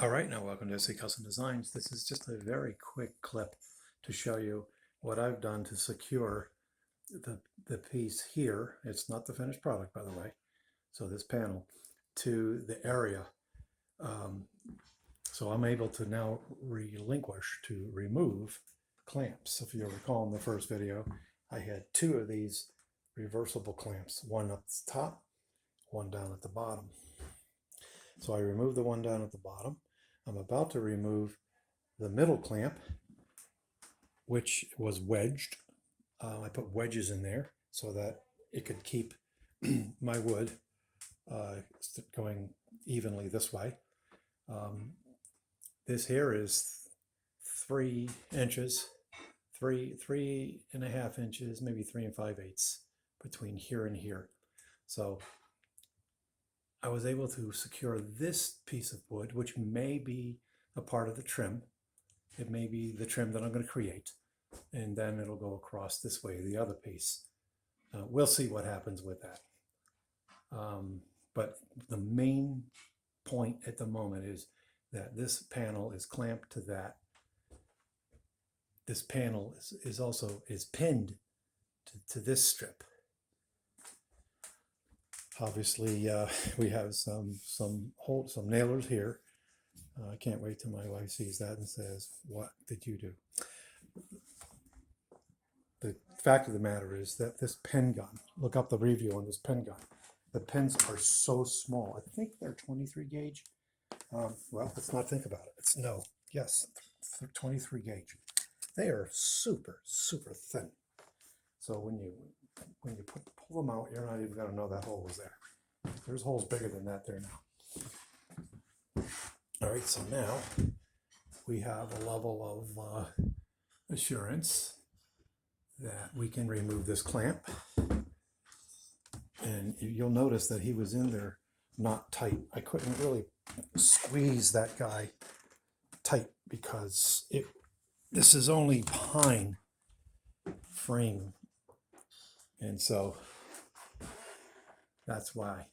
All right, now welcome to SC Custom Designs. This is just a very quick clip to show you what I've done to secure the piece here. It's not the finished product, by the way. So this panel to the area. So I'm able to now relinquish to remove clamps. If you recall in the first video, I had two of these reversible clamps, one up the top, one down at the bottom. So I removed the one down at the bottom. I'm about to remove the middle clamp, which was wedged. I put wedges in there so that it could keep my wood going evenly this way. This here is 3 inches, 3.5 inches, maybe 3 5/8 between here and here. So I was able to secure this piece of wood, which may be a part of the trim. It may be the trim that I'm going to create, and then it'll go across this way, the other piece. We'll see what happens with that. But the main point at the moment is that this panel is clamped to that. This panel is also pinned to this strip. Obviously, we have some nailers here. I can't wait till my wife sees that and says, "What did you do?" The fact of the matter is that this pen gun, look up the review on this pen gun. The pens are so small. I think they're 23 gauge. Well, let's not think about it. Yes, 23 gauge. They are super, super thin. So when you pull them out, you're not even going to know that hole was there. There's holes bigger than that there now. All right, so now we have a level of assurance that we can remove this clamp. And you'll notice that he was in there not tight. I couldn't really squeeze that guy tight because this is only pine frame. And so that's why.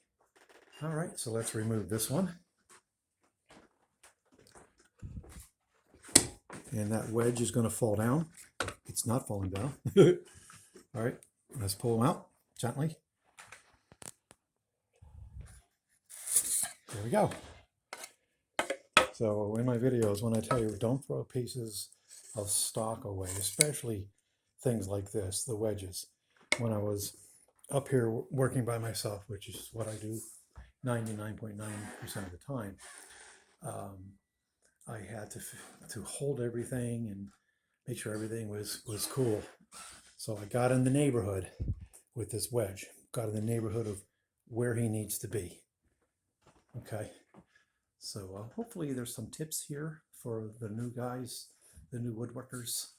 All right, so let's remove this one. And that wedge is going to fall down. It's not falling down. All right, let's pull them out gently. There we go. So in my videos, when I tell you don't throw pieces of stock away, especially things like this, the wedges. When I was up here working by myself, which is what I do 99.9% of the time, I had to hold everything and make sure everything was cool. So I got in the neighborhood with this wedge, got in the neighborhood of where he needs to be. Okay, so hopefully there's some tips here for the new guys, the new woodworkers,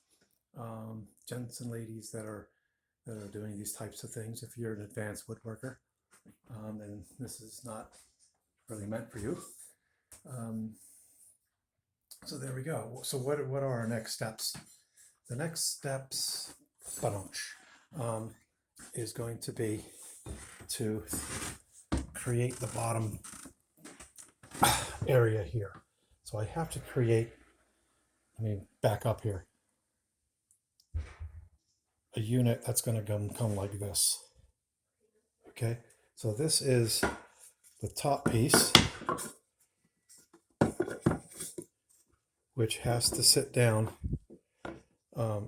gents and ladies that are doing these types of things. If you're an advanced woodworker, then this is not really meant for you. So there we go. So what are our next steps? The next steps is going to be to create the bottom area here. So I have to create, let me back up here, a unit that's going to come like this. Okay, so this is the top piece, which has to sit down.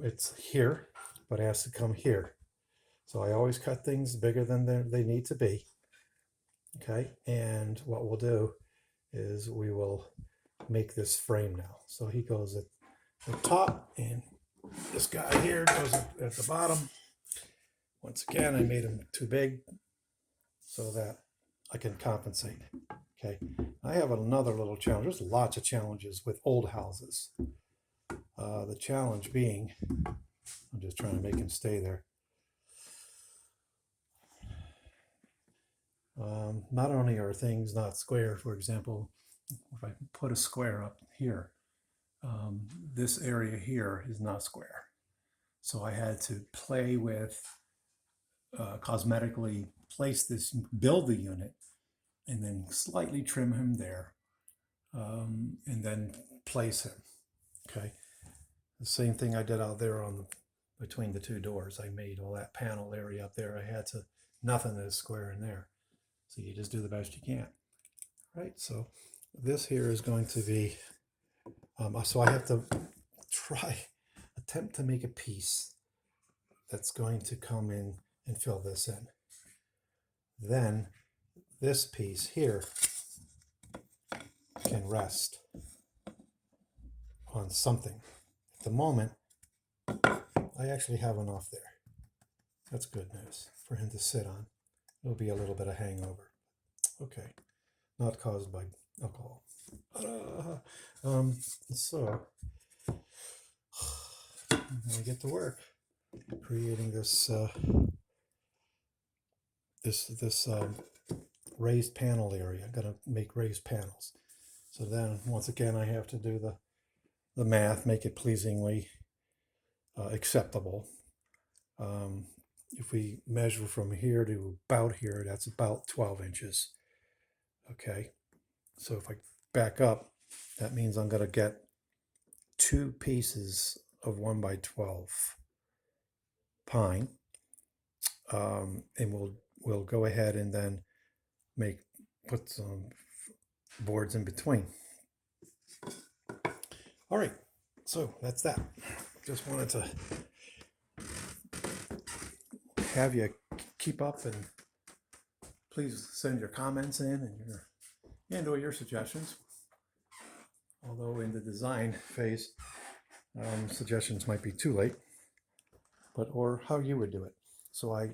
It's here, but it has to come here. So I always cut things bigger than they need to be. Okay, and what we'll do is we will make this frame now. So he goes at the top, and this guy here goes at the bottom. Once again, I made him too big so that I can compensate. Okay, I have another little challenge. There's lots of challenges with old houses. The challenge being, I'm just trying to make him stay there. Not only are things not square, for example, if I put a square up here, this area here is not square. So I had to play with, cosmetically place this, build the unit, and then slightly trim him there and then place him. Okay, the same thing I did out there on the between the two doors. I made all that panel area up there. I had to nothing is square in there, so you just do the best you can. Right. So this here is going to be. So I have to attempt to make a piece that's going to come in and fill this in. Then this piece here can rest on something. At the moment, I actually have enough there. That's good news for him to sit on. It'll be a little bit of hangover. Okay, not caused by alcohol. So I get to work creating this this raised panel area. I'm gonna make raised panels. So then once again I have to do the math, make it pleasingly acceptable. If we measure from here to about here, that's about 12 inches. Okay, so if I back up, that means I'm going to get 2 pieces of 1 by 12 pine, and we'll go ahead and then put some boards in between. All right, so that's that. Just wanted to have you keep up, and please send your comments in or your suggestions. Although in the design phase, suggestions might be too late, or how you would do it. So I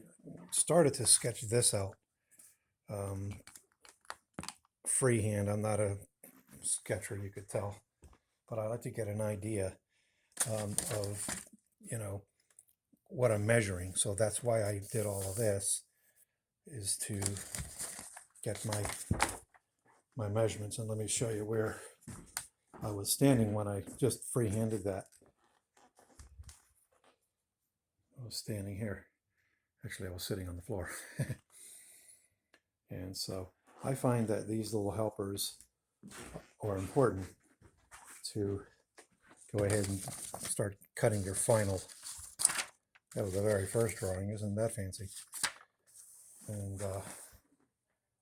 started to sketch this out freehand. I'm not a sketcher, you could tell, but I like to get an idea of what I'm measuring. So that's why I did all of this, is to get my measurements. And let me show you where I was standing when I just freehanded that. I was standing here. Actually, I was sitting on the floor. And so I find that these little helpers are important to go ahead and start cutting your final. That was the very first drawing. Isn't that fancy? And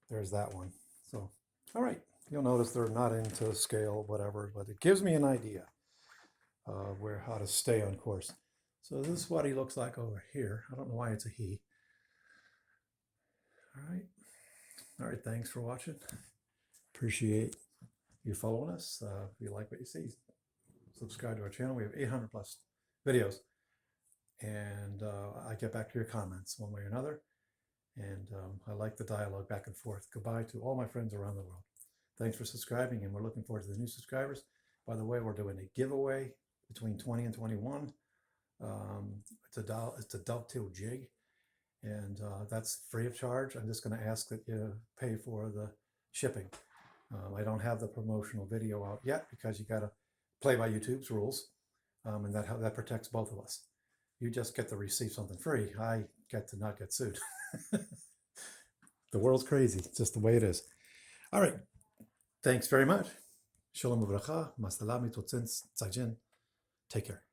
there's that one. So, all right. You'll notice they're not into scale, whatever, but it gives me an idea how to stay on course. So this is what he looks like over here. I don't know why it's a he. All right, thanks for watching. Appreciate you following us. If you like what you see, subscribe to our channel. We have 800 plus videos, and I get back to your comments one way or another, and I like the dialogue back and forth. Goodbye to all my friends around the world. Thanks for subscribing, and we're looking forward to the new subscribers. By the way, we're doing a giveaway between 20 and 21. It's a dovetail jig, and that's free of charge. I'm just going to ask that you pay for the shipping. I don't have the promotional video out yet because you got to play by YouTube's rules, and that protects both of us. You just get to receive something free. I get to not get sued. The world's crazy. It's just the way it is. All right. Thanks very much. Shalom uvracha. Masalam mitotzen tzajin. Take care.